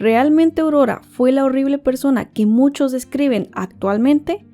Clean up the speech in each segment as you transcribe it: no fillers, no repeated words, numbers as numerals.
¿realmente Aurora fue la horrible persona que muchos describen actualmente?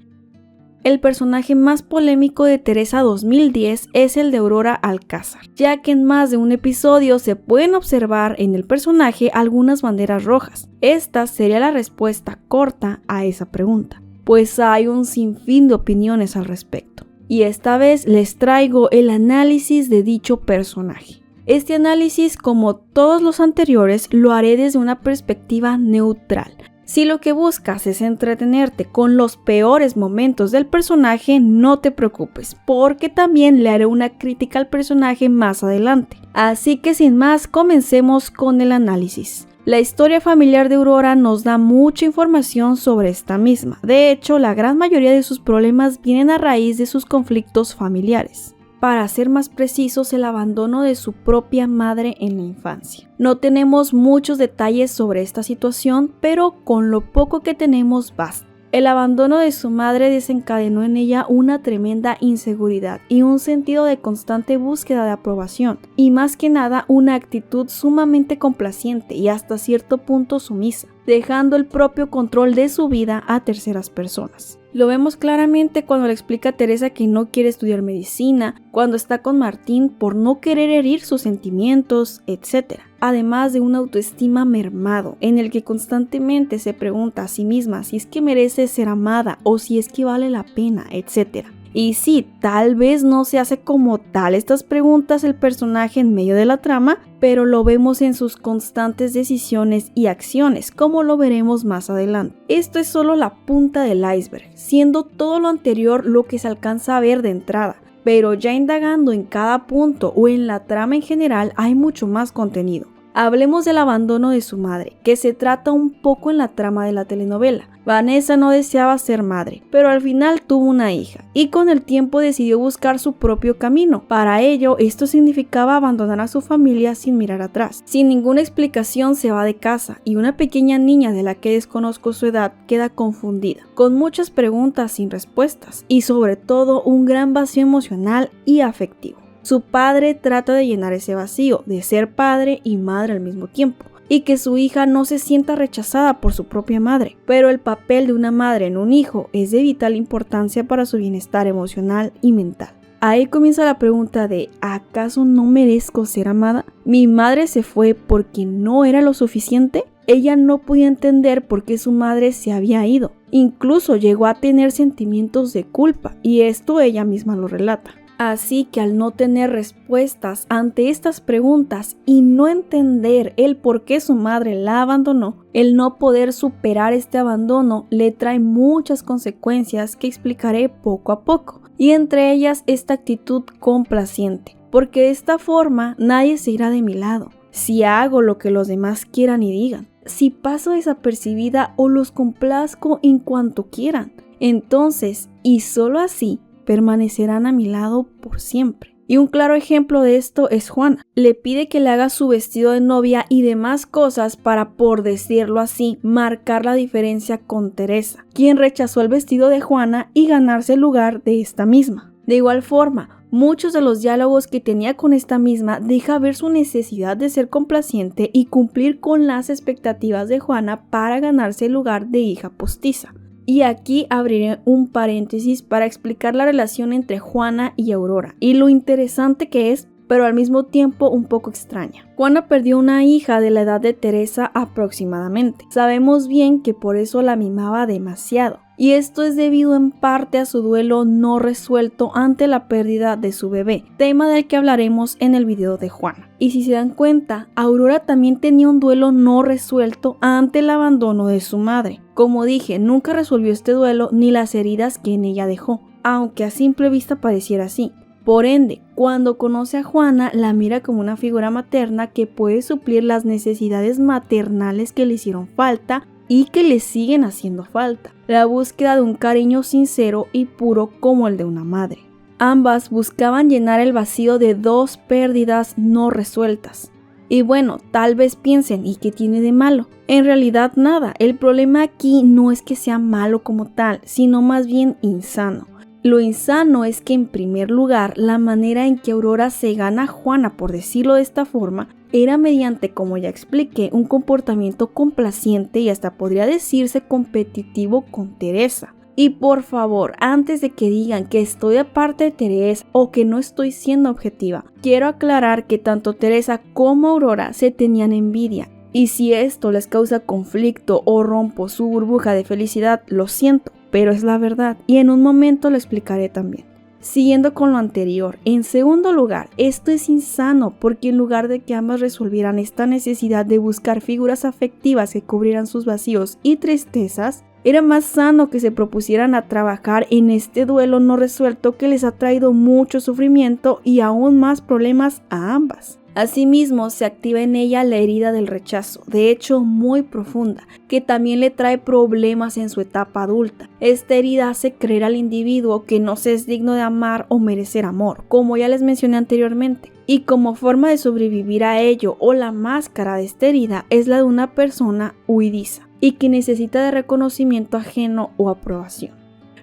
El personaje más polémico de Teresa 2010 es el de Aurora Alcázar, ya que en más de un episodio se pueden observar en el personaje algunas banderas rojas. Esta sería la respuesta corta a esa pregunta, pues hay un sinfín de opiniones al respecto. Y esta vez les traigo el análisis de dicho personaje. Este análisis, como todos los anteriores, lo haré desde una perspectiva neutral. Si lo que buscas es entretenerte con los peores momentos del personaje, no te preocupes, porque también le haré una crítica al personaje más adelante. Así que sin más, comencemos con el análisis. La historia familiar de Aurora nos da mucha información sobre esta misma. De hecho, la gran mayoría de sus problemas vienen a raíz de sus conflictos familiares. Para ser más precisos, el abandono de su propia madre en la infancia. No tenemos muchos detalles sobre esta situación, pero con lo poco que tenemos basta. El abandono de su madre desencadenó en ella una tremenda inseguridad y un sentido de constante búsqueda de aprobación, y más que nada una actitud sumamente complaciente y hasta cierto punto sumisa, dejando el propio control de su vida a terceras personas. Lo vemos claramente cuando le explica a Teresa que no quiere estudiar medicina, cuando está con Martín por no querer herir sus sentimientos, etc. Además de una autoestima mermado, en el que constantemente se pregunta a sí misma si es que merece ser amada o si es que vale la pena, etc. Y sí, tal vez no se hace como tal estas preguntas el personaje en medio de la trama, pero lo vemos en sus constantes decisiones y acciones, como lo veremos más adelante. Esto es solo la punta del iceberg, siendo todo lo anterior lo que se alcanza a ver de entrada, pero ya indagando en cada punto o en la trama en general hay mucho más contenido. Hablemos del abandono de su madre, que se trata un poco en la trama de la telenovela. Vanessa no deseaba ser madre, pero al final tuvo una hija, y con el tiempo decidió buscar su propio camino. Para ello, esto significaba abandonar a su familia sin mirar atrás. Sin ninguna explicación se va de casa, y una pequeña niña de la que desconozco su edad queda confundida, con muchas preguntas sin respuestas, y sobre todo un gran vacío emocional y afectivo. Su padre trata de llenar ese vacío, de ser padre y madre al mismo tiempo, y que su hija no se sienta rechazada por su propia madre. Pero el papel de una madre en un hijo es de vital importancia para su bienestar emocional y mental. Ahí comienza la pregunta de ¿acaso no merezco ser amada? ¿Mi madre se fue porque no era lo suficiente? Ella no podía entender por qué su madre se había ido. Incluso llegó a tener sentimientos de culpa, y esto ella misma lo relata. Así que al no tener respuestas ante estas preguntas y no entender el por qué su madre la abandonó, el no poder superar este abandono le trae muchas consecuencias que explicaré poco a poco, y entre ellas esta actitud complaciente, porque de esta forma nadie se irá de mi lado. Si hago lo que los demás quieran y digan, si paso desapercibida o los complazco en cuanto quieran, entonces, y solo así, permanecerán a mi lado por siempre. Y un claro ejemplo de esto es Juana. Le pide que le haga su vestido de novia y demás cosas para, por decirlo así, marcar la diferencia con Teresa, quien rechazó el vestido de Juana y ganarse el lugar de esta misma. De igual forma, muchos de los diálogos que tenía con esta misma deja ver su necesidad de ser complaciente y cumplir con las expectativas de Juana para ganarse el lugar de hija postiza. Y aquí abriré un paréntesis para explicar la relación entre Juana y Aurora y lo interesante que es, pero al mismo tiempo un poco extraña. Juana perdió una hija de la edad de Teresa aproximadamente. Sabemos bien que por eso la mimaba demasiado, y esto es debido en parte a su duelo no resuelto ante la pérdida de su bebé, tema del que hablaremos en el video de Juana. Y si se dan cuenta, Aurora también tenía un duelo no resuelto ante el abandono de su madre. Como dije, nunca resolvió este duelo ni las heridas que en ella dejó, aunque a simple vista pareciera así. Por ende, cuando conoce a Juana, la mira como una figura materna que puede suplir las necesidades maternales que le hicieron falta y que le siguen haciendo falta. La búsqueda de un cariño sincero y puro como el de una madre. Ambas buscaban llenar el vacío de dos pérdidas no resueltas. Y bueno, tal vez piensen, ¿y qué tiene de malo? En realidad nada, el problema aquí no es que sea malo como tal, sino más bien insano. Lo insano es que en primer lugar, la manera en que Aurora se gana a Juana, por decirlo de esta forma, era mediante, como ya expliqué, un comportamiento complaciente y hasta podría decirse competitivo con Teresa. Y por favor, antes de que digan que estoy de parte de Teresa o que no estoy siendo objetiva, quiero aclarar que tanto Teresa como Aurora se tenían envidia. Y si esto les causa conflicto o rompo su burbuja de felicidad, lo siento, pero es la verdad y en un momento lo explicaré también. Siguiendo con lo anterior, en segundo lugar, esto es insano porque en lugar de que ambas resolvieran esta necesidad de buscar figuras afectivas que cubrieran sus vacíos y tristezas, era más sano que se propusieran a trabajar en este duelo no resuelto que les ha traído mucho sufrimiento y aún más problemas a ambas. Asimismo, se activa en ella la herida del rechazo, de hecho muy profunda, que también le trae problemas en su etapa adulta. Esta herida hace creer al individuo que no se es digno de amar o merecer amor, como ya les mencioné anteriormente. Y como forma de sobrevivir a ello o la máscara de esta herida es la de una persona huidiza y que necesita de reconocimiento ajeno o aprobación,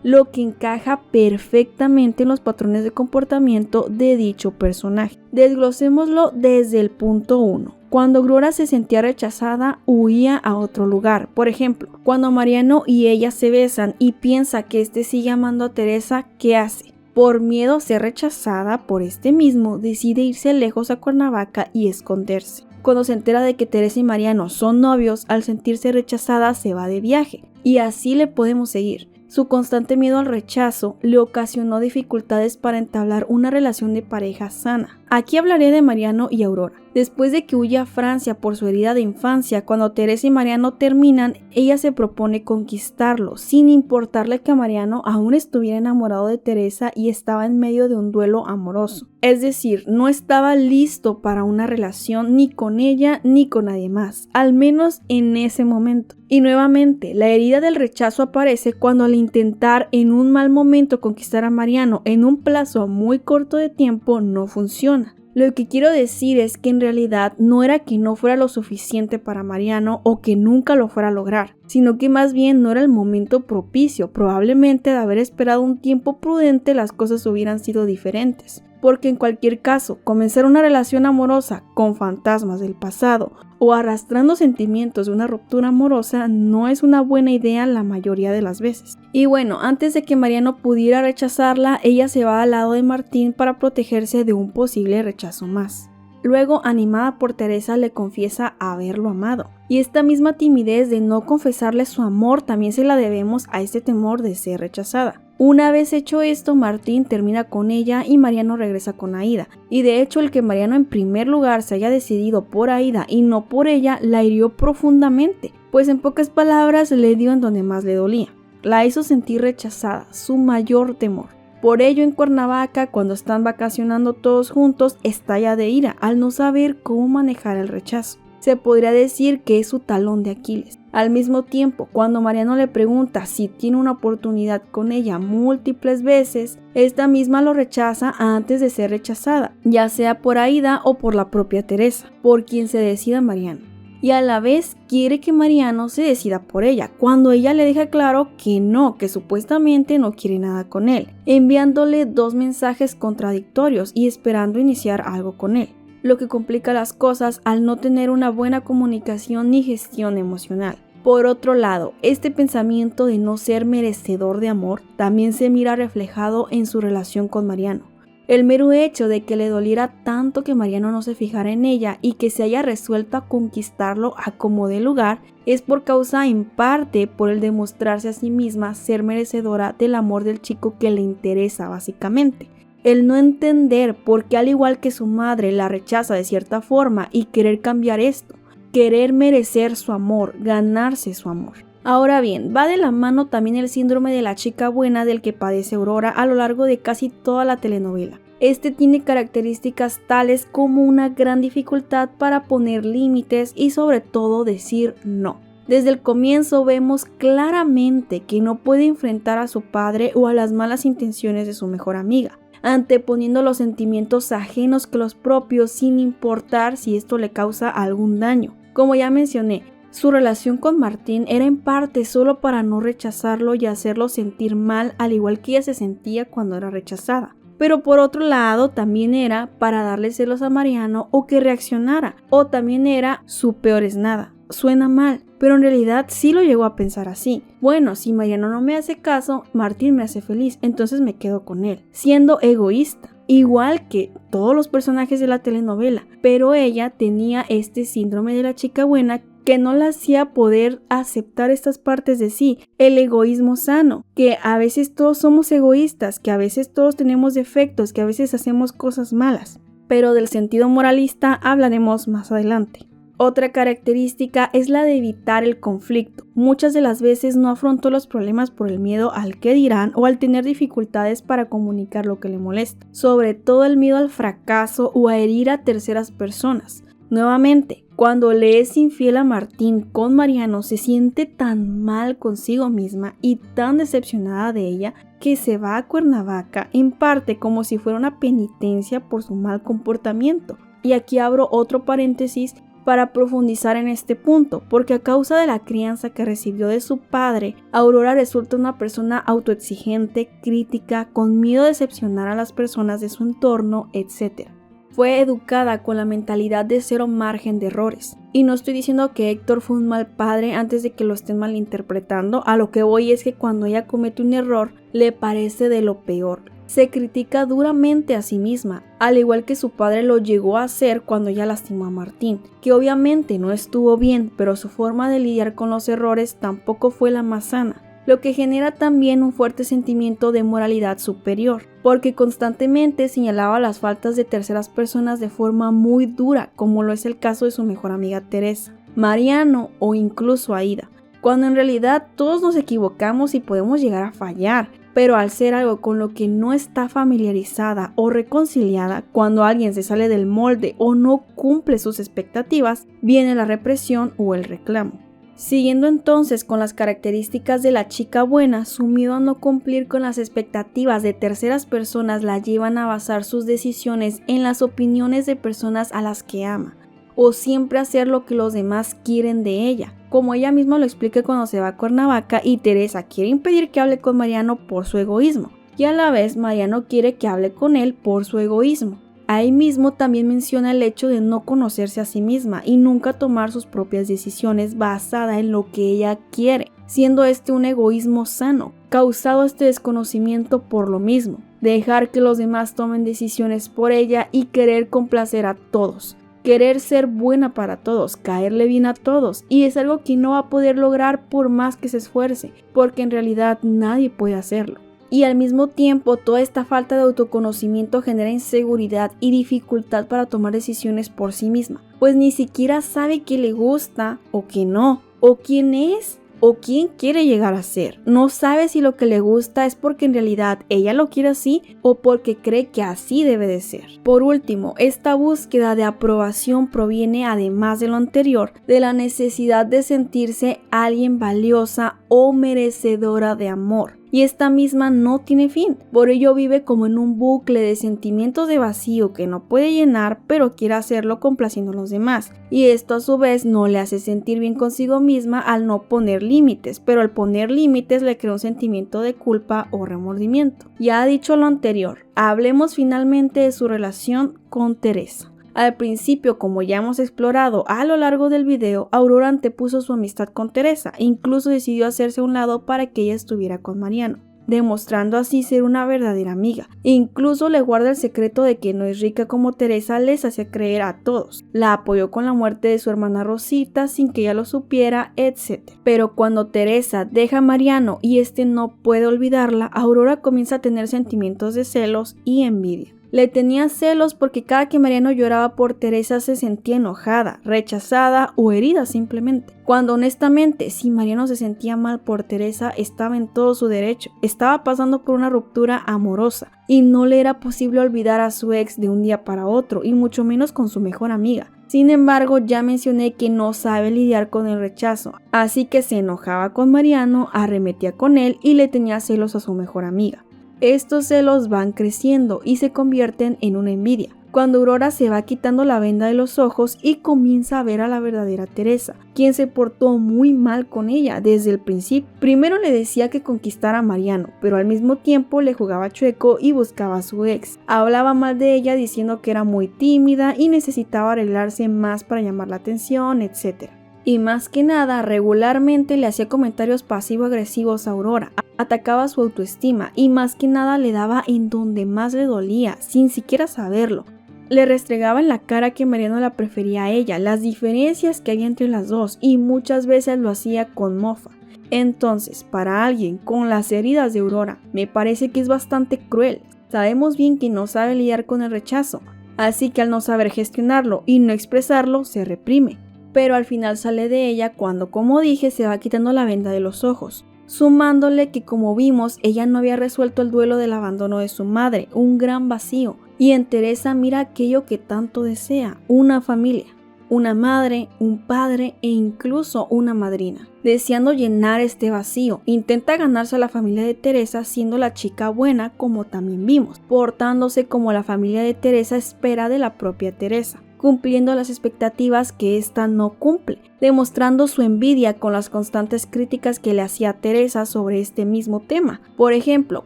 lo que encaja perfectamente en los patrones de comportamiento de dicho personaje. Desglosémoslo desde el punto 1. Cuando Aurora se sentía rechazada, huía a otro lugar. Por ejemplo, cuando Mariano y ella se besan y piensa que este sigue amando a Teresa, ¿qué hace? Por miedo a ser rechazada por este mismo, decide irse lejos a Cuernavaca y esconderse. Cuando se entera de que Teresa y Mariano son novios, al sentirse rechazada se va de viaje. Y así le podemos seguir. Su constante miedo al rechazo le ocasionó dificultades para entablar una relación de pareja sana. Aquí hablaré de Mariano y Aurora. Después de que huye a Francia por su herida de infancia, cuando Teresa y Mariano terminan, ella se propone conquistarlo, sin importarle que Mariano aún estuviera enamorado de Teresa y estaba en medio de un duelo amoroso. Es decir, no estaba listo para una relación ni con ella ni con nadie más, al menos en ese momento. Y nuevamente, la herida del rechazo aparece cuando al intentar en un mal momento conquistar a Mariano en un plazo muy corto de tiempo no funciona. Lo que quiero decir es que en realidad no era que no fuera lo suficiente para Mariano o que nunca lo fuera a lograr, sino que más bien no era el momento propicio. Probablemente de haber esperado un tiempo prudente las cosas hubieran sido diferentes. Porque en cualquier caso, comenzar una relación amorosa con fantasmas del pasado o arrastrando sentimientos de una ruptura amorosa no es una buena idea la mayoría de las veces. Y bueno, antes de que Mariano pudiera rechazarla, ella se va al lado de Martín para protegerse de un posible rechazo más. Luego, animada por Teresa, le confiesa haberlo amado. Y esta misma timidez de no confesarle su amor también se la debemos a este temor de ser rechazada. Una vez hecho esto, Martín termina con ella y Mariano regresa con Aída. Y de hecho, el que Mariano en primer lugar se haya decidido por Aída y no por ella, la hirió profundamente, pues en pocas palabras le dio en donde más le dolía. La hizo sentir rechazada, su mayor temor. Por ello, en Cuernavaca, cuando están vacacionando todos juntos, estalla de ira al no saber cómo manejar el rechazo. Se podría decir que es su talón de Aquiles. Al mismo tiempo, cuando Mariano le pregunta si tiene una oportunidad con ella múltiples veces, esta misma lo rechaza antes de ser rechazada, ya sea por Aída o por la propia Teresa, por quien se decida Mariano. Y a la vez quiere que Mariano se decida por ella, cuando ella le deja claro que no, que supuestamente no quiere nada con él, enviándole 2 mensajes contradictorios y esperando iniciar algo con él, lo que complica las cosas al no tener una buena comunicación ni gestión emocional. Por otro lado, este pensamiento de no ser merecedor de amor también se mira reflejado en su relación con Mariano. El mero hecho de que le doliera tanto que Mariano no se fijara en ella y que se haya resuelto a conquistarlo a como dé lugar es por causa en parte por el demostrarse a sí misma ser merecedora del amor del chico que le interesa básicamente. El no entender por qué al igual que su madre la rechaza de cierta forma y querer cambiar esto, querer merecer su amor, ganarse su amor. Ahora bien, va de la mano también el síndrome de la chica buena del que padece Aurora a lo largo de casi toda la telenovela. Este tiene características tales como una gran dificultad para poner límites y sobre todo decir no. Desde el comienzo vemos claramente que no puede enfrentar a su padre o a las malas intenciones de su mejor amiga, anteponiendo los sentimientos ajenos que los propios sin importar si esto le causa algún daño. Como ya mencioné, su relación con Martín era en parte solo para no rechazarlo y hacerlo sentir mal al igual que ella se sentía cuando era rechazada. pero por otro lado también era para darle celos a Mariano o que reaccionara, o también era su peor es nada. Suena mal, pero en realidad sí lo llegó a pensar así. Bueno, si Mariano no me hace caso, Martín me hace feliz, entonces me quedo con él, siendo egoísta. Igual que todos los personajes de la telenovela, pero ella tenía este síndrome de la chica buena que no la hacía poder aceptar estas partes de sí, el egoísmo sano, que a veces todos somos egoístas, que a veces todos tenemos defectos, que a veces hacemos cosas malas, pero del sentido moralista hablaremos más adelante. Otra característica es la de evitar el conflicto. Muchas de las veces no afrontó los problemas por el miedo al qué dirán o al tener dificultades para comunicar lo que le molesta, sobre todo el miedo al fracaso o a herir a terceras personas. Nuevamente, cuando le es infiel a Martín con Mariano, se siente tan mal consigo misma y tan decepcionada de ella que se va a Cuernavaca en parte como si fuera una penitencia por su mal comportamiento. Y aquí abro otro paréntesis para profundizar en este punto, porque a causa de la crianza que recibió de su padre, Aurora resulta una persona autoexigente, crítica, con miedo a decepcionar a las personas de su entorno, etc. Fue educada con la mentalidad de cero margen de errores. Y no estoy diciendo que Héctor fue un mal padre antes de que lo estén malinterpretando, a lo que voy es que cuando ella comete un error, le parece de lo peor. Se critica duramente a sí misma, al igual que su padre lo llegó a hacer cuando ella lastimó a Martín, que obviamente no estuvo bien, pero su forma de lidiar con los errores tampoco fue la más sana, lo que genera también un fuerte sentimiento de moralidad superior, porque constantemente señalaba las faltas de terceras personas de forma muy dura, como lo es el caso de su mejor amiga Teresa, Mariano o incluso Aida, cuando en realidad todos nos equivocamos y podemos llegar a fallar, pero al ser algo con lo que no está familiarizada o reconciliada, cuando alguien se sale del molde o no cumple sus expectativas, viene la represión o el reclamo. Siguiendo entonces con las características de la chica buena, su miedo a no cumplir con las expectativas de terceras personas la llevan a basar sus decisiones en las opiniones de personas a las que ama, o siempre hacer lo que los demás quieren de ella, como ella misma lo explica cuando se va a Cuernavaca y Teresa quiere impedir que hable con Mariano por su egoísmo, y a la vez Mariano quiere que hable con él por su egoísmo. Ahí mismo también menciona el hecho de no conocerse a sí misma y nunca tomar sus propias decisiones basada en lo que ella quiere, siendo este un egoísmo sano, causado este desconocimiento por lo mismo, dejar que los demás tomen decisiones por ella y querer complacer a todos. Querer ser buena para todos, caerle bien a todos, y es algo que no va a poder lograr por más que se esfuerce, porque en realidad nadie puede hacerlo. Y al mismo tiempo, toda esta falta de autoconocimiento genera inseguridad y dificultad para tomar decisiones por sí misma, pues ni siquiera sabe qué le gusta o qué no, o quién es o quién quiere llegar a ser. No sabe si lo que le gusta es porque en realidad ella lo quiere así o porque cree que así debe de ser. Por último, esta búsqueda de aprobación proviene, además de lo anterior, de la necesidad de sentirse alguien valiosa o merecedora de amor. Y esta misma no tiene fin, por ello vive como en un bucle de sentimientos de vacío que no puede llenar, pero quiere hacerlo complaciendo a los demás. Y esto a su vez no le hace sentir bien consigo misma al no poner límites, pero al poner límites le crea un sentimiento de culpa o remordimiento. Ya dicho lo anterior, hablemos finalmente de su relación con Teresa. Al principio, como ya hemos explorado a lo largo del video, Aurora antepuso su amistad con Teresa e incluso decidió hacerse a un lado para que ella estuviera con Mariano, demostrando así ser una verdadera amiga. Incluso le guarda el secreto de que no es rica como Teresa les hacía creer a todos. La apoyó con la muerte de su hermana Rosita sin que ella lo supiera, etc. Pero cuando Teresa deja a Mariano y este no puede olvidarla, Aurora comienza a tener sentimientos de celos y envidia. Le tenía celos porque cada que Mariano lloraba por Teresa se sentía enojada, rechazada o herida simplemente. Cuando honestamente, si Mariano se sentía mal por Teresa, estaba en todo su derecho. Estaba pasando por una ruptura amorosa y no le era posible olvidar a su ex de un día para otro y mucho menos con su mejor amiga. Sin embargo, ya mencioné que no sabe lidiar con el rechazo, así que se enojaba con Mariano, arremetía con él y le tenía celos a su mejor amiga. Estos celos van creciendo y se convierten en una envidia. cuando Aurora se va quitando la venda de los ojos y comienza a ver a la verdadera Teresa, quien se portó muy mal con ella desde el principio. Primero le decía que conquistara a Mariano, pero al mismo tiempo le jugaba chueco y buscaba a su ex. Hablaba mal de ella diciendo que era muy tímida y necesitaba arreglarse más para llamar la atención, etc. Y más que nada, regularmente le hacía comentarios pasivo-agresivos a Aurora, atacaba su autoestima y más que nada le daba en donde más le dolía, sin siquiera saberlo. Le restregaba en la cara que Mariano la prefería a ella, las diferencias que había entre las dos y muchas veces lo hacía con mofa. Entonces, para alguien con las heridas de Aurora, me parece que es bastante cruel. Sabemos bien que no sabe lidiar con el rechazo, así que al no saber gestionarlo y no expresarlo, se reprime. Pero al final sale de ella cuando, como dije, se va quitando la venda de los ojos, sumándole que, como vimos, ella no había resuelto el duelo del abandono de su madre, un gran vacío, y en Teresa mira aquello que tanto desea, una familia, una madre, un padre e incluso una madrina. Deseando llenar este vacío, intenta ganarse a la familia de Teresa siendo la chica buena, como también vimos, portándose como la familia de Teresa espera de la propia Teresa, cumpliendo las expectativas que ésta no cumple, demostrando su envidia con las constantes críticas que le hacía Teresa sobre este mismo tema. Por ejemplo,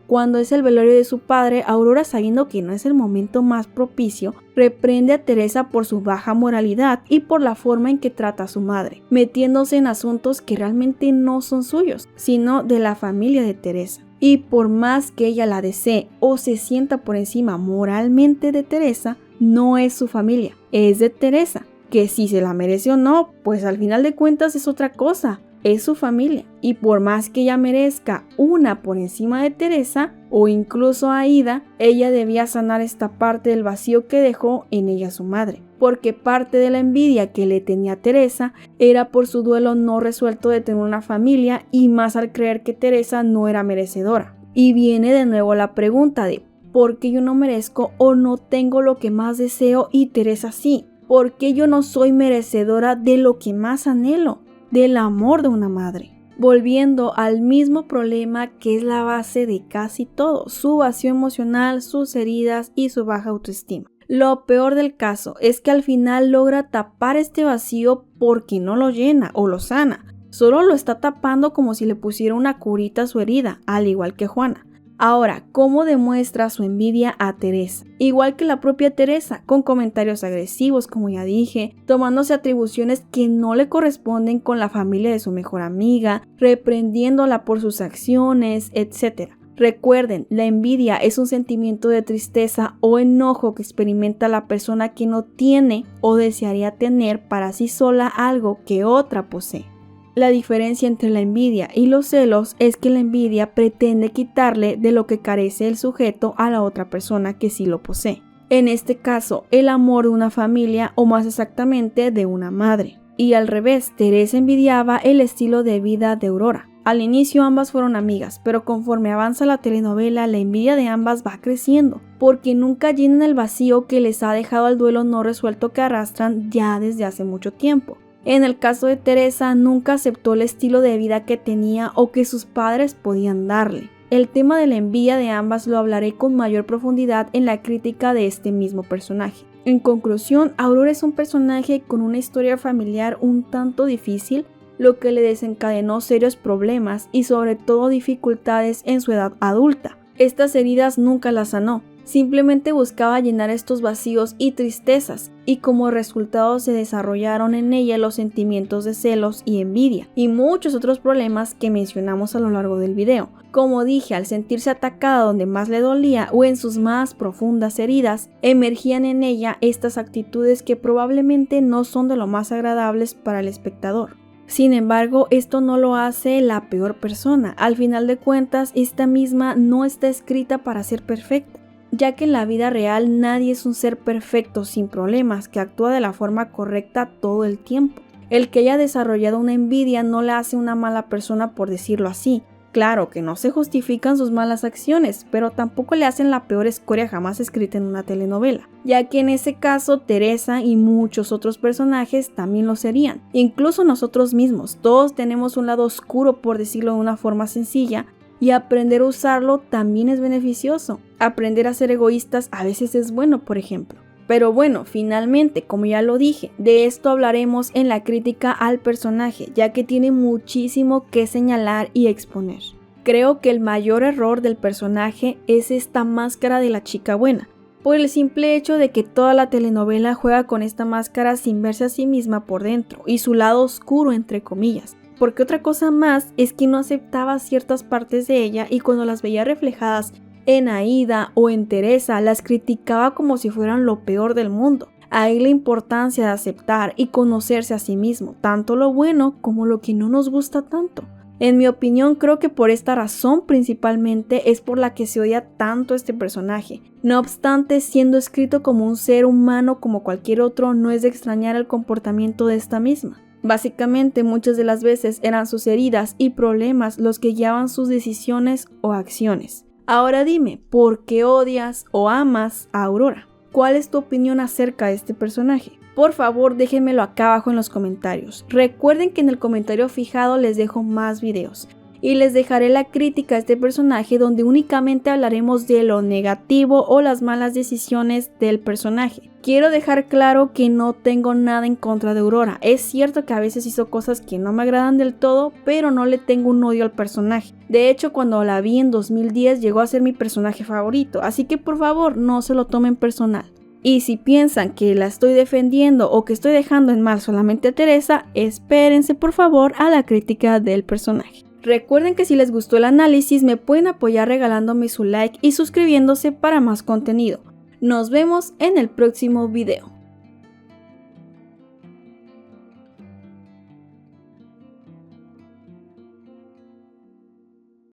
cuando es el velorio de su padre, Aurora, sabiendo que no es el momento más propicio, reprende a Teresa por su baja moralidad y por la forma en que trata a su madre, metiéndose en asuntos que realmente no son suyos, sino de la familia de Teresa. Y por más que ella la desee o se sienta por encima moralmente de Teresa, no es su familia, es de Teresa, que si se la merece o no, pues al final de cuentas es otra cosa, es su familia. Y por más que ella merezca una por encima de Teresa o incluso a Aida, ella debía sanar esta parte del vacío que dejó en ella su madre, porque parte de la envidia que le tenía a Teresa era por su duelo no resuelto de tener una familia y más al creer que Teresa no era merecedora. Y viene de nuevo la pregunta de ¿por qué yo no merezco o no tengo lo que más deseo y Teresa sí? ¿Por qué yo no soy merecedora de lo que más anhelo? Del amor de una madre. Volviendo al mismo problema que es la base de casi todo, su vacío emocional, sus heridas y su baja autoestima. Lo peor del caso es que al final logra tapar este vacío porque no lo llena o lo sana. Solo lo está tapando como si le pusiera una curita a su herida, al igual que Juana. Ahora, ¿cómo demuestra su envidia a Teresa? Igual que la propia Teresa, con comentarios agresivos, como ya dije, tomándose atribuciones que no le corresponden con la familia de su mejor amiga, reprendiéndola por sus acciones, etc. Recuerden, la envidia es un sentimiento de tristeza o enojo que experimenta la persona que no tiene o desearía tener para sí sola algo que otra posee. La diferencia entre la envidia y los celos es que la envidia pretende quitarle de lo que carece el sujeto a la otra persona que sí lo posee. En este caso, el amor de una familia o más exactamente de una madre. Y al revés, Teresa envidiaba el estilo de vida de Aurora. Al inicio ambas fueron amigas, pero conforme avanza la telenovela, la envidia de ambas va creciendo, porque nunca llenan el vacío que les ha dejado el duelo no resuelto que arrastran ya desde hace mucho tiempo. En el caso de Teresa, nunca aceptó el estilo de vida que tenía o que sus padres podían darle. El tema de la envidia de ambas lo hablaré con mayor profundidad en la crítica de este mismo personaje. En conclusión, Aurora es un personaje con una historia familiar un tanto difícil, lo que le desencadenó serios problemas y sobre todo dificultades en su edad adulta. Estas heridas nunca las sanó. Simplemente buscaba llenar estos vacíos y tristezas, y como resultado se desarrollaron en ella los sentimientos de celos y envidia, y muchos otros problemas que mencionamos a lo largo del video. Como dije, al sentirse atacada donde más le dolía o en sus más profundas heridas, emergían en ella estas actitudes que probablemente no son de lo más agradables para el espectador. Sin embargo, esto no lo hace la peor persona. Al final de cuentas, esta misma no está escrita para ser perfecta, ya que en la vida real nadie es un ser perfecto sin problemas que actúa de la forma correcta todo el tiempo. El que haya desarrollado una envidia no la hace una mala persona, por decirlo así. Claro que no se justifican sus malas acciones, pero tampoco le hacen la peor escoria jamás escrita en una telenovela, ya que en ese caso Teresa y muchos otros personajes también lo serían. Incluso nosotros mismos, todos tenemos un lado oscuro, por decirlo de una forma sencilla, y aprender a usarlo también es beneficioso. Aprender a ser egoístas a veces es bueno, por ejemplo. Pero bueno, finalmente, como ya lo dije, de esto hablaremos en la crítica al personaje, ya que tiene muchísimo que señalar y exponer. Creo que el mayor error del personaje es esta máscara de la chica buena, por el simple hecho de que toda la telenovela juega con esta máscara sin verse a sí misma por dentro y su lado oscuro entre comillas. Porque otra cosa más es que no aceptaba ciertas partes de ella y cuando las veía reflejadas en Aída o en Teresa las criticaba como si fueran lo peor del mundo. Ahí la importancia de aceptar y conocerse a sí mismo, tanto lo bueno como lo que no nos gusta tanto. En mi opinión, creo que por esta razón principalmente es por la que se odia tanto este personaje. No obstante, siendo escrito como un ser humano como cualquier otro, no es de extrañar el comportamiento de esta misma. Básicamente, muchas de las veces eran sus heridas y problemas los que guiaban sus decisiones o acciones. Ahora dime, ¿por qué odias o amas a Aurora? ¿Cuál es tu opinión acerca de este personaje? Por favor, déjenmelo acá abajo en los comentarios. Recuerden que en el comentario fijado les dejo más videos y les dejaré la crítica a este personaje donde únicamente hablaremos de lo negativo o las malas decisiones del personaje. Quiero dejar claro que no tengo nada en contra de Aurora. Es cierto que a veces hizo cosas que no me agradan del todo, pero no le tengo un odio al personaje. De hecho, cuando la vi en 2010 llegó a ser mi personaje favorito, así que por favor no se lo tomen personal. Y si piensan que la estoy defendiendo o que estoy dejando en mal solamente a Teresa, espérense por favor a la crítica del personaje. Recuerden que si les gustó el análisis me pueden apoyar regalándome su like y suscribiéndose para más contenido. Nos vemos en el próximo video.